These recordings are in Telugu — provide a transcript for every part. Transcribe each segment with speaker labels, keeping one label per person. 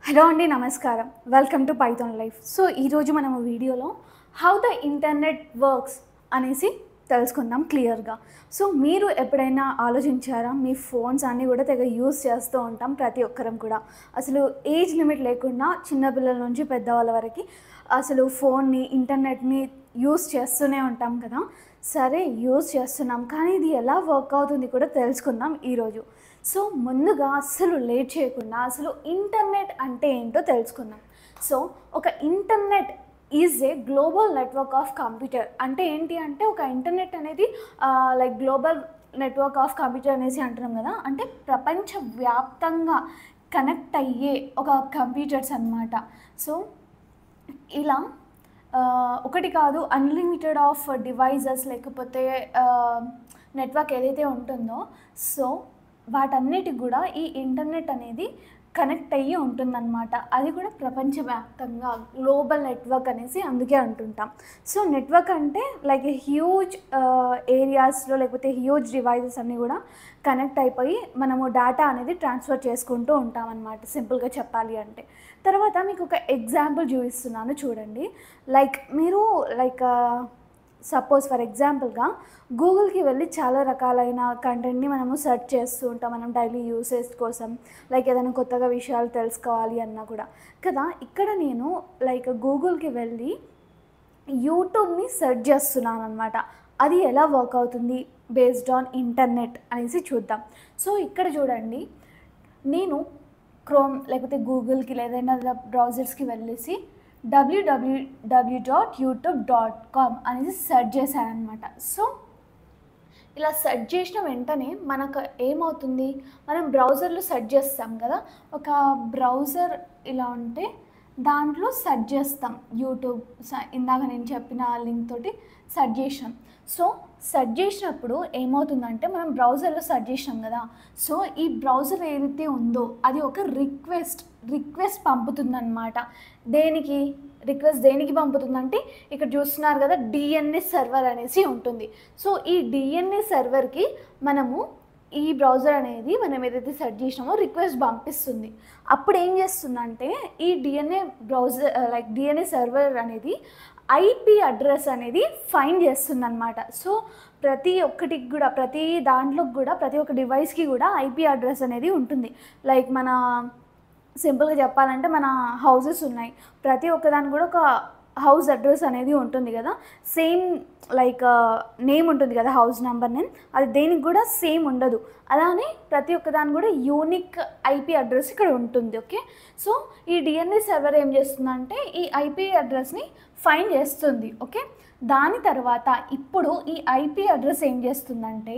Speaker 1: హలో అండి, నమస్కారం. Welcome to Python life. So ఈరోజు మనం వీడియోలో హౌ ద ఇంటర్నెట్ వర్క్స్ అనేసి తెలుసుకుందాం క్లియర్గా. సో మీరు ఎప్పుడైనా ఆలోచించారా? మీ ఫోన్స్ అన్నీ కూడా తెగ యూజ్ చేస్తూ ఉంటాం ప్రతి ఒక్కరం కూడా. అసలు ఏజ్ లిమిట్ లేకుండా చిన్నపిల్లల నుంచి పెద్దవాళ్ళ వరకు అసలు ఫోన్ని, ఇంటర్నెట్ని యూజ్ చేస్తూనే ఉంటాం కదా. సరే, యూజ్ చేస్తున్నాం, కానీ ఇది ఎలా వర్క్ అవుతుంది కూడా తెలుసుకుందాం ఈరోజు. సో ముందుగా అస్సలు లేట్ చేయకుండా అసలు ఇంటర్నెట్ అంటే ఏంటో తెలుసుకుందాం. సో ఒక internet is a global network of computer. అంటే ఏంటి అంటే ఒక ఇంటర్నెట్ అనేది like global network of computer అనేసి అంటున్నాం కదా. అంటే ప్రపంచవ్యాప్తంగా కనెక్ట్ అయ్యే ఒక కంప్యూటర్స్ అన్నమాట. సో ఇలా ఒకటి కాదు, అన్లిమిటెడ్ ఆఫ్ డివైజెస్ లేకపోతే నెట్వర్క్ ఏదైతే ఉంటుందో సో వాటన్నిటికి కూడా ఈ ఇంటర్నెట్ అనేది కనెక్ట్ అయ్యి ఉంటుందన్నమాట. అది కూడా ప్రపంచవ్యాప్తంగా గ్లోబల్ నెట్వర్క్ అనేసి అందుకే అంటుంటాం. సో నెట్వర్క్ అంటే లైక్ హ్యూజ్ ఏరియాస్లో లేకపోతే హ్యూజ్ డివైజెస్ అన్నీ కూడా కనెక్ట్ అయిపోయి మనము డేటా అనేది ట్రాన్స్ఫర్ చేసుకుంటూ ఉంటాం అన్నమాట, సింపుల్గా చెప్పాలి అంటే. తర్వాత మీకు ఒక ఎగ్జాంపుల్ చూపిస్తున్నాను చూడండి. లైక్ మీరు సపోజ్ ఫర్ ఎగ్జాంపుల్గా గూగుల్కి వెళ్ళి చాలా రకాలైన కంటెంట్ని మనము సెర్చ్ చేస్తూ ఉంటాం మనం డైలీ యూసేజ్ కోసం. లైక్ ఏదైనా కొత్తగా విషయాలు తెలుసుకోవాలి అన్నా కూడా కదా. ఇక్కడ నేను లైక్ గూగుల్కి వెళ్ళి యూట్యూబ్ని సెర్చ్ చేస్తున్నాను అనమాట. అది ఎలా వర్క్ అవుతుంది బేస్డ్ ఆన్ ఇంటర్నెట్ అనేసి చూద్దాం. సో ఇక్కడ చూడండి, నేను క్రోమ్ లేకపోతే గూగుల్కి ఏదైనా బ్రౌజర్స్కి వెళ్ళేసి www.youtube.com అనేసి సెర్చ్ చేశానమాట. సో ఇలా సెర్చ్ చేసిన వెంటనే మనకు ఏమవుతుంది, మనం బ్రౌజర్లో సెర్చ్ చేస్తాం కదా. ఒక బ్రౌజర్ ఇలా ఉంటే దాంట్లో సెర్చ్ చేస్తాం యూట్యూబ్. ఇందాక నేను చెప్పిన లింక్ తోటి సెర్చ్ చేసాం. సో సెర్చ్ చేసినప్పుడు ఏమవుతుందంటే మనం బ్రౌజర్లో సెర్చ్ చేసాం కదా. సో ఈ బ్రౌజర్ ఏదైతే ఉందో అది ఒక రిక్వెస్ట్ పంపుతుందన్నమాట. దేనికి పంపుతుందంటే ఇక్కడ చూస్తున్నారు కదా, డిఎన్ఎస్ సర్వర్ అనేసి ఉంటుంది. సో ఈ డిఎన్ఎస్ సర్వర్కి మనము ఈ బ్రౌజర్ అనేది మనం ఏదైతే సెర్చ్ చేసినామో రిక్వెస్ట్ పంపిస్తుంది. అప్పుడు ఏం చేస్తుందంటే ఈ డిఎన్ఏ సర్వర్ అనేది ఐపీ అడ్రస్ అనేది ఫైండ్ చేస్తుందన్నమాట. సో ప్రతి ఒక్కటికి కూడా, ప్రతి దాంట్లోకి కూడా, ప్రతి ఒక్క డివైస్కి కూడా ఐపీ అడ్రస్ అనేది ఉంటుంది. లైక్ మన సింపుల్గా చెప్పాలంటే మన హౌసెస్ ఉన్నాయి, ప్రతి ఒక్కదానికి కూడా ఒక హౌస్ అడ్రస్ అనేది ఉంటుంది కదా. సేమ్ లైక్ నేమ్ ఉంటుంది కదా, హౌస్ నెంబర్ నేమ్, అది దేనికి కూడా సేమ్ ఉండదు. అలానే ప్రతి ఒక్కదానికి కూడా యూనిక్ ఐపీ అడ్రస్ ఇక్కడ ఉంటుంది. ఓకే, సో ఈ డిఎన్ఏ సర్వర్ ఏం చేస్తుందంటే ఈ ఐపీ అడ్రస్ని ఫైండ్ చేస్తుంది. ఓకే, దాని తర్వాత ఇప్పుడు ఈ ఐపీ అడ్రస్ ఏం చేస్తుందంటే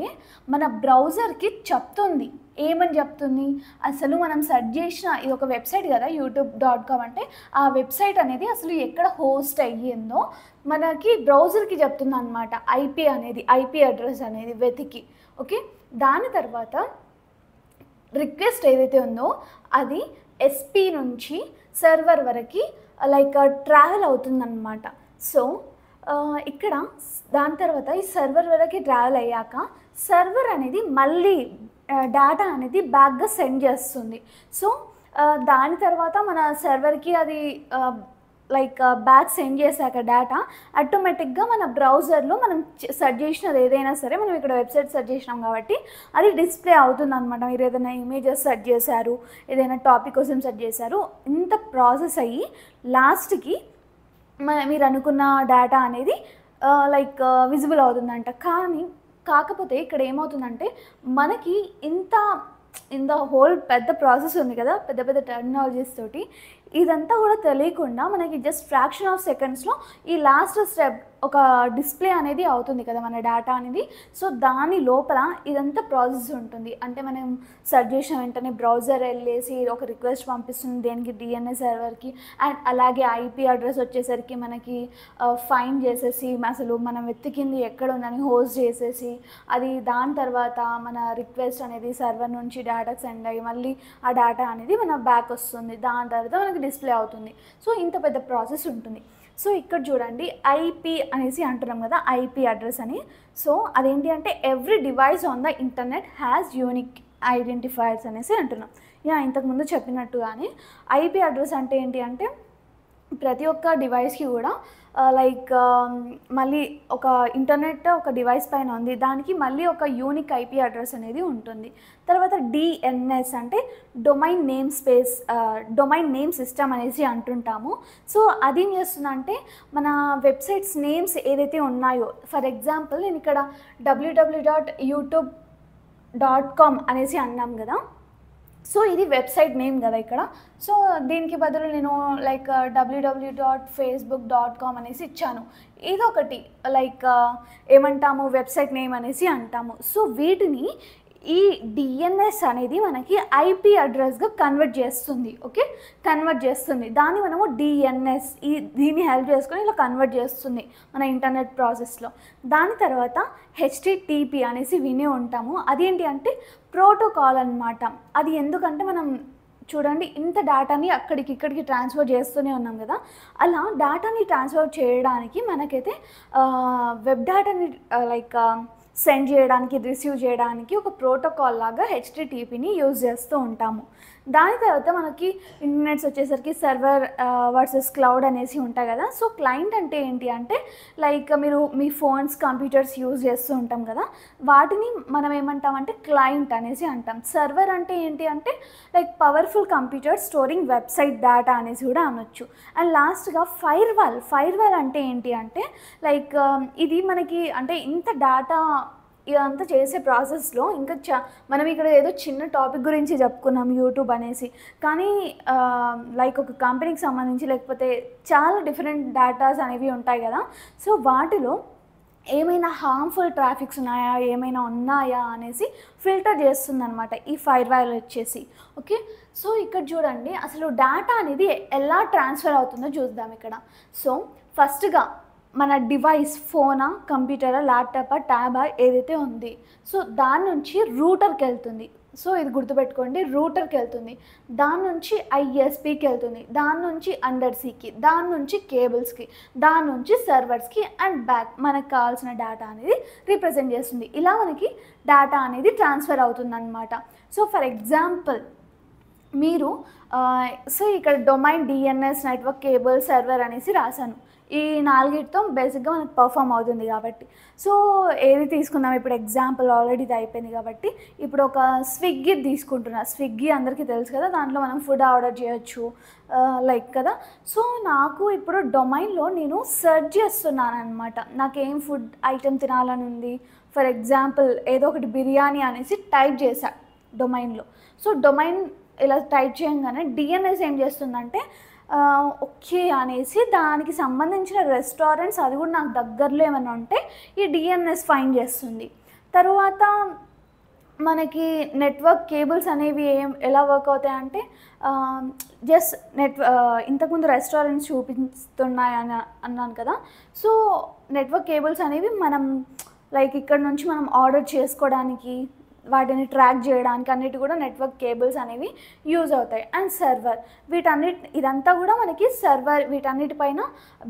Speaker 1: మన బ్రౌజర్కి చెప్తుంది. ఏమని చెప్తుంది, అసలు మనం సెర్చ్ చేసిన ఇది ఒక వెబ్సైట్ కదా youtube.com అంటే ఆ వెబ్సైట్ అనేది అసలు ఎక్కడ హోస్ట్ అయ్యిందో మనకి బ్రౌజర్కి చెప్తుంది అనమాట. ఐపీ అడ్రస్ అనేది వెతికి. ఓకే, దాని తర్వాత రిక్వెస్ట్ ఏదైతే ఉందో అది ఎస్పీ నుంచి సర్వర్ వరకు లైక్ ట్రావెల్ అవుతుందన్నమాట. సో ఇక్కడ దాని తర్వాత ఈ సర్వర్ వరకు ట్రావెల్ అయ్యాక సర్వర్ అనేది మళ్ళీ డేటా అనేది బ్యాక్గా సెండ్ చేస్తుంది. సో దాని తర్వాత మన సర్వర్కి అది లైక్ బ్యాక్ సెండ్ చేశాక డేటా ఆటోమేటిక్గా మన బ్రౌజర్లో మనం సెర్చ్ చేసినది ఏదైనా సరే, మనం ఇక్కడ వెబ్సైట్ సెర్చ్ చేసినాం కాబట్టి అది డిస్ప్లే అవుతుంది అనమాట. మీరు ఏదైనా ఇమేజెస్ సెర్చ్ చేశారు, ఏదైనా టాపిక్ కోసం సెర్చ్ చేశారు, ఇంత ప్రాసెస్ అయ్యి లాస్ట్కి మీరు అనుకున్న డేటా అనేది లైక్ విజిబుల్ అవుతుందంట. కాకపోతే ఇక్కడ ఏమవుతుందంటే మనకి ఇంత హోల్ పెద్ద ప్రాసెస్ ఉంది కదా, పెద్ద టెక్నాలజీస్ తోటి, ఇదంతా కూడా తెలియకుండా మనకి జస్ట్ ఫ్రాక్షన్ ఆఫ్ సెకండ్స్లో ఈ లాస్ట్ స్టెప్ ఒక డిస్ప్లే అనేది అవుతుంది కదా మన డేటా అనేది. సో దాని లోపల ఇదంతా ప్రాసెస్ ఉంటుంది. అంటే మనం సెర్చ్ చేసిన వెంటనే బ్రౌజర్ వెళ్ళేసి ఒక రిక్వెస్ట్ పంపిస్తుంది దేనికి, డిఎన్ఏ సర్వర్కి. అండ్ అలాగే ఐపీ అడ్రస్ వచ్చేసరికి మనకి ఫైండ్ చేసేసి అసలు మనం వెతికింది ఎక్కడ ఉందని హోస్ట్ చేసేసి అది దాని తర్వాత మన రిక్వెస్ట్ అనేది సర్వర్ నుంచి డేటాకి సెండ్ అయ్యి మళ్ళీ ఆ డేటా అనేది మన బ్యాక్ వస్తుంది. దాని తర్వాత మనకి డిస్ప్లే అవుతుంది. సో ఇంత పెద్ద ప్రాసెస్ ఉంటుంది. సో ఇక్కడ చూడండి, ఐపీ అనేసి అంటున్నాం కదా, ఐపీ అడ్రస్ అని. సో అదేంటి అంటే every device on the internet has unique identifiers అనేసి అంటున్నాం. ఇంతకుముందు చెప్పినట్టుగానే ఐపీ అడ్రస్ అంటే ఏంటి అంటే ప్రతి ఒక్క డివైస్కి కూడా లైక్ మళ్ళీ ఒక ఇంటర్నెట్ ఒక డివైస్ పైన ఉంది, దానికి మళ్ళీ ఒక యూనిక్ ఐపీ అడ్రస్ అనేది ఉంటుంది. తర్వాత డిఎన్ఎస్ అంటే డొమైన్ నేమ్ సిస్టమ్ అనేసి అంటుంటాము. సో అది ఏం చేస్తుందంటే మన వెబ్సైట్స్ నేమ్స్ ఏదైతే ఉన్నాయో, ఫర్ ఎగ్జాంపుల్ నేను ఇక్కడ www.youtube.com అనేసి అన్నాం కదా, సో ఇది వెబ్సైట్ నేమ్ కదా ఇక్కడ. సో దీనికి బదులు నేను లైక్ www.facebook.com అనేసి ఇచ్చాను. ఇదొకటి లైక్ ఏమంటాము వెబ్సైట్ నేమ్ అనేసి అంటాము. సో వీటిని ఈ డిఎన్ఎస్ అనేది మనకి ఐపీ అడ్రస్గా కన్వర్ట్ చేస్తుంది. ఓకే, కన్వర్ట్ చేస్తుంది. దాన్ని మనము డిఎన్ఎస్ దీన్ని హెల్ప్ చేసుకొని ఇలా కన్వర్ట్ చేస్తుంది మన ఇంటర్నెట్ ప్రాసెస్లో. దాని తర్వాత హెచ్టిటిపి అనేసి వినే ఉంటాము. అదేంటి అంటే ప్రోటోకాల్ అన్నమాట. అది ఎందుకంటే మనం చూడండి ఇంత డేటాని ఇక్కడికి ట్రాన్స్ఫర్ చేస్తూనే ఉన్నాం కదా, అలా డేటాని ట్రాన్స్ఫర్ చేయడానికి మనకైతే వెబ్ డేటాని లైక్ సెండ్ చేయడానికి రిసీవ్ చేయడానికి ఒక ప్రోటోకాల్ లాగా హెచ్టిటిపిని యూజ్ చేస్తూ ఉంటాము. దాని తర్వాత మనకి ఇంటర్నెట్స్ వచ్చేసరికి సర్వర్ వర్సెస్ క్లౌడ్ అనేసి ఉంటాయి కదా. సో క్లయింట్ అంటే ఏంటి అంటే లైక్ మీరు మీ ఫోన్స్ కంప్యూటర్స్ యూజ్ చేస్తూ ఉంటాం కదా, వాటిని మనం ఏమంటామంటే క్లయింట్ అనేసి అంటాం. సర్వర్ అంటే ఏంటి అంటే like powerful computer storing website data అనేసి కూడా అనొచ్చు. అండ్ లాస్ట్గా ఫైర్వాల్ అంటే ఏంటి అంటే లైక్ ఇది మనకి అంటే ఇంత డేటా ఇదంతా చేసే ప్రాసెస్లో ఇంకా మనం ఇక్కడ ఏదో చిన్న టాపిక్ గురించి చెప్పుకున్నాం యూట్యూబ్ అనేసి, కానీ లైక్ ఒక కంపెనీకి సంబంధించి లేకపోతే చాలా డిఫరెంట్ డేటాస్ అనేవి ఉంటాయి కదా. సో వాటిలో ఏమైనా హార్మ్ఫుల్ ట్రాఫిక్స్ ఉన్నాయా ఏమైనా ఉన్నాయా అనేసి ఫిల్టర్ చేస్తుంది అనమాట ఈ ఫైర్వాల్ వచ్చేసి. ఓకే, సో ఇక్కడ చూడండి అసలు డేటా అనేది ఎలా ట్రాన్స్ఫర్ అవుతుందో చూద్దాం ఇక్కడ. సో ఫస్ట్గా మన డివైస్ ఫోనా కంప్యూటరా ల్యాప్టాపా ట్యాబా ఏదైతే ఉంది, సో దాని నుంచి రూటర్కి వెళ్తుంది. సో ఇది గుర్తుపెట్టుకోండి, రూటర్కి వెళ్తుంది. దాని నుంచి ఐఎస్పికి వెళ్తుంది, దాని నుంచి అండర్సీకి, దాని నుంచి కేబుల్స్కి, దాని నుంచి సర్వర్స్కి అండ్ బ్యాక్ మనకు కావాల్సిన డేటా అనేది రిప్రజెంట్ చేస్తుంది. ఇలా మనకి డేటా అనేది ట్రాన్స్ఫర్ అవుతుంది అన్నమాట. సో ఫర్ ఎగ్జాంపుల్ మీరు సో ఇక్కడ domain DNS network cable server అనేసి రాశాను. ఈ నాలుగిటితో బేసిక్గా మనకు పర్ఫామ్ అవుతుంది కాబట్టి సో ఏది తీసుకుందాం ఇప్పుడు ఎగ్జాంపుల్ ఆల్రెడీ ఇది అయిపోయింది కాబట్టి ఇప్పుడు ఒక స్విగ్గీ తీసుకుంటున్నా. స్విగ్గీ అందరికీ తెలుసు కదా, దాంట్లో మనం ఫుడ్ ఆర్డర్ చేయొచ్చు లైక్ కదా. సో నాకు ఇప్పుడు డొమైన్లో నేను సెర్చ్ చేస్తున్నాను అనమాట, నాకేం ఫుడ్ ఐటెం తినాలని ఉంది. ఫర్ ఎగ్జాంపుల్ ఏదో ఒకటి బిర్యానీ అనేసి టైప్ చేశా డొమైన్లో. సో డొమైన్ ఇలా టైప్ చేయగానే డిఎన్ఎస్ ఏం చేస్తుందంటే ఓకే అనేసి దానికి సంబంధించిన రెస్టారెంట్స్ అది కూడా నాకు దగ్గరలో ఏమైనా ఉంటే ఈ డిఎన్ఎస్ ఫైండ్ చేస్తుంది. తరువాత మనకి నెట్వర్క్ కేబుల్స్ అనేవి ఎలా వర్క్ అవుతాయంటే జస్ట్ ఇంతకుముందు రెస్టారెంట్స్ చూపిస్తున్నాయని అన్నాను కదా. సో నెట్వర్క్ కేబుల్స్ అనేవి మనం లైక్ ఇక్కడ నుంచి మనం ఆర్డర్ చేసుకోవడానికి వాటిని ట్రాక్ చేయడానికి అన్నిటి కూడా నెట్వర్క్ కేబుల్స్ అనేవి యూజ్ అవుతాయి. అండ్ సర్వర్ ఇదంతా కూడా మనకి సర్వర్ వీటన్నిటిపైన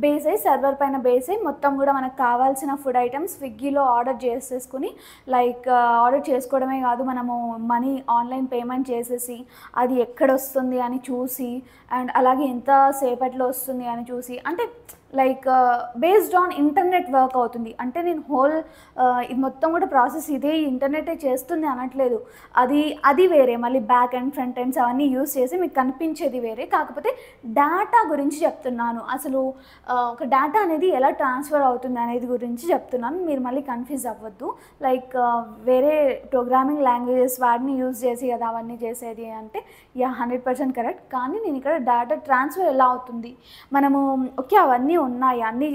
Speaker 1: బేస్ అయ్యి సర్వర్ పైన బేస్ అయ్యి మొత్తం కూడా మనకు కావాల్సిన ఫుడ్ ఐటమ్స్ స్విగ్గీలో ఆర్డర్ చేసేసుకుని లైక్ ఆర్డర్ చేసుకోవడమే కాదు, మనము మనీ ఆన్లైన్ పేమెంట్ చేసేసి అది ఎక్కడ వస్తుంది అని చూసి అండ్ అలాగే ఎంత సేపట్లో వస్తుంది అని చూసి అంటే like based on internet work అవుతుంది. అంటే నేను ఇది మొత్తం కూడా ప్రాసెస్ ఇదే ఇంటర్నెటే చేస్తుంది అనట్లేదు, అది వేరే, మళ్ళీ బ్యాక్ అండ్ ఫ్రంట్ ఎండ్స్ అవన్నీ యూస్ చేసి మీకు కనిపించేది వేరే. కాకపోతే డేటా గురించి చెప్తున్నాను, అసలు ఒక డేటా అనేది ఎలా ట్రాన్స్ఫర్ అవుతుంది అనేది గురించి చెప్తున్నాను, మీరు మళ్ళీ కన్ఫ్యూజ్ అవ్వద్దు. లైక్ వేరే ప్రోగ్రామింగ్ లాంగ్వేజెస్ వాటిని యూజ్ చేసి కదా అవన్నీ చేసేది అంటే 100% కరెక్ట్. కానీ నేను ఇక్కడ డేటా ట్రాన్స్ఫర్ ఎలా అవుతుంది, మనము ఓకే అవన్నీ ఉన్నాయి అన్నీ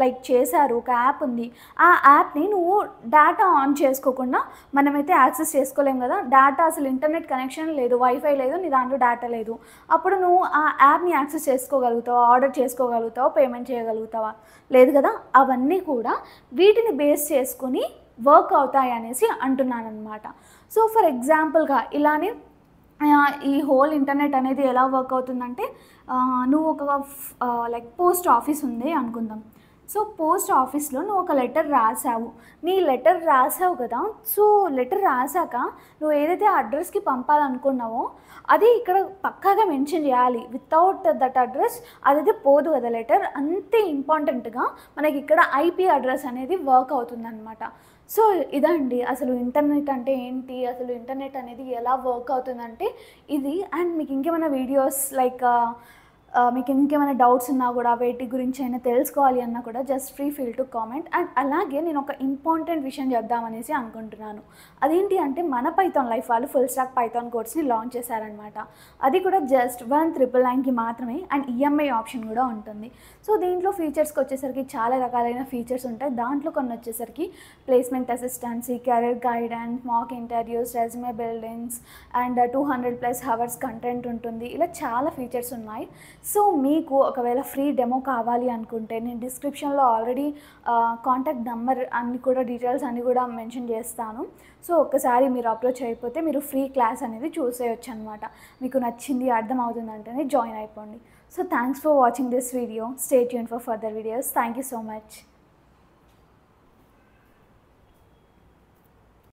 Speaker 1: లైక్ చేశారు, ఒక యాప్ ఉంది, ఆ యాప్ని నువ్వు డేటా ఆన్ చేసుకోకుండా మనమైతే యాక్సెస్ చేసుకోలేము కదా. డేటా అసలు ఇంటర్నెట్ కనెక్షన్ లేదు, వైఫై లేదు, నీ దాంట్లో డేటా లేదు, అప్పుడు నువ్వు ఆ యాప్ని యాక్సెస్ చేసుకోగలుగుతావా, ఆర్డర్ చేసుకోగలుగుతావా, పేమెంట్ చేయగలుగుతావా? లేదు కదా. అవన్నీ కూడా వీటిని బేస్ చేసుకొని వర్క్ అవుతాయి అనేసి అంటున్నాను అనమాట. సో ఫర్ ఎగ్జాంపుల్గా ఇలానే ఈ హోల్ ఇంటర్నెట్ అనేది ఎలా వర్క్ అవుతుందంటే నువ్వు ఒక లైక్ పోస్ట్ ఆఫీస్ ఉంది అనుకుందాం. సో పోస్ట్ ఆఫీస్లో నువ్వు ఒక లెటర్ రాసావు, నీ లెటర్ రాసావు కదా. సో లెటర్ రాసాక నువ్వు ఏదైతే అడ్రస్కి పంపాలనుకున్నావో అది ఇక్కడ పక్కాగా మెన్షన్ చేయాలి. వితౌట్ దట్ అడ్రస్ అదైతే పోదు కదా లెటర్. అంతే ఇంపార్టెంట్గా మనకి ఇక్కడ ఐపీ అడ్రస్ అనేది వర్క్ అవుతుందన్నమాట. సో ఇదండి అసలు ఇంటర్నెట్ అంటే ఏంటి, అసలు ఇంటర్నెట్ అనేది ఎలా వర్క్ అవుతుందంటే ఇది. అండ్ మీకు ఇంకేమైనా వీడియోస్ లైక్ మీకు ఇంకేమైనా డౌట్స్ ఉన్నా కూడా వేటి గురించి అయినా తెలుసుకోవాలి అన్నా కూడా just feel to comment. And అలాగే నేను ఒక ఇంపార్టెంట్ విషయం చెప్దామనేసి అనుకుంటున్నాను. అదేంటి అంటే మన పైథాన్ లైఫ్ వాళ్ళు ఫుల్ స్టాక్ పైథాన్ కోర్స్ని లాంచ్ చేశారనమాట. అది కూడా జస్ట్ 1999కి మాత్రమే. అండ్ ఈఎంఐ ఆప్షన్ కూడా ఉంటుంది. సో దీంట్లో ఫీచర్స్కి వచ్చేసరికి చాలా రకాలైన ఫీచర్స్ ఉంటాయి. దాంట్లో కొన్ని వచ్చేసరికి placement assistance, career guidance, mock interviews, resume buildings and 200+ hours content ఉంటుంది. ఇలా చాలా ఫీచర్స్ ఉన్నాయి. సో మీకు ఒకవేళ ఫ్రీ డెమో కావాలి అనుకుంటే నేను డిస్క్రిప్షన్లో ఆల్రెడీ కాంటాక్ట్ నెంబర్ అన్ని కూడా డీటెయిల్స్ అన్నీ కూడా మెన్షన్ చేస్తాను. సో ఒక్కసారి మీరు అప్రోచ్ అయిపోతే మీరు ఫ్రీ క్లాస్ అనేది చూసేయచ్చు అనమాట. మీకు నచ్చింది అర్థమవుతుందంటేనే జాయిన్ అయిపోండి. So thanks for watching this video. Stay tune for further videos. Thank you so much.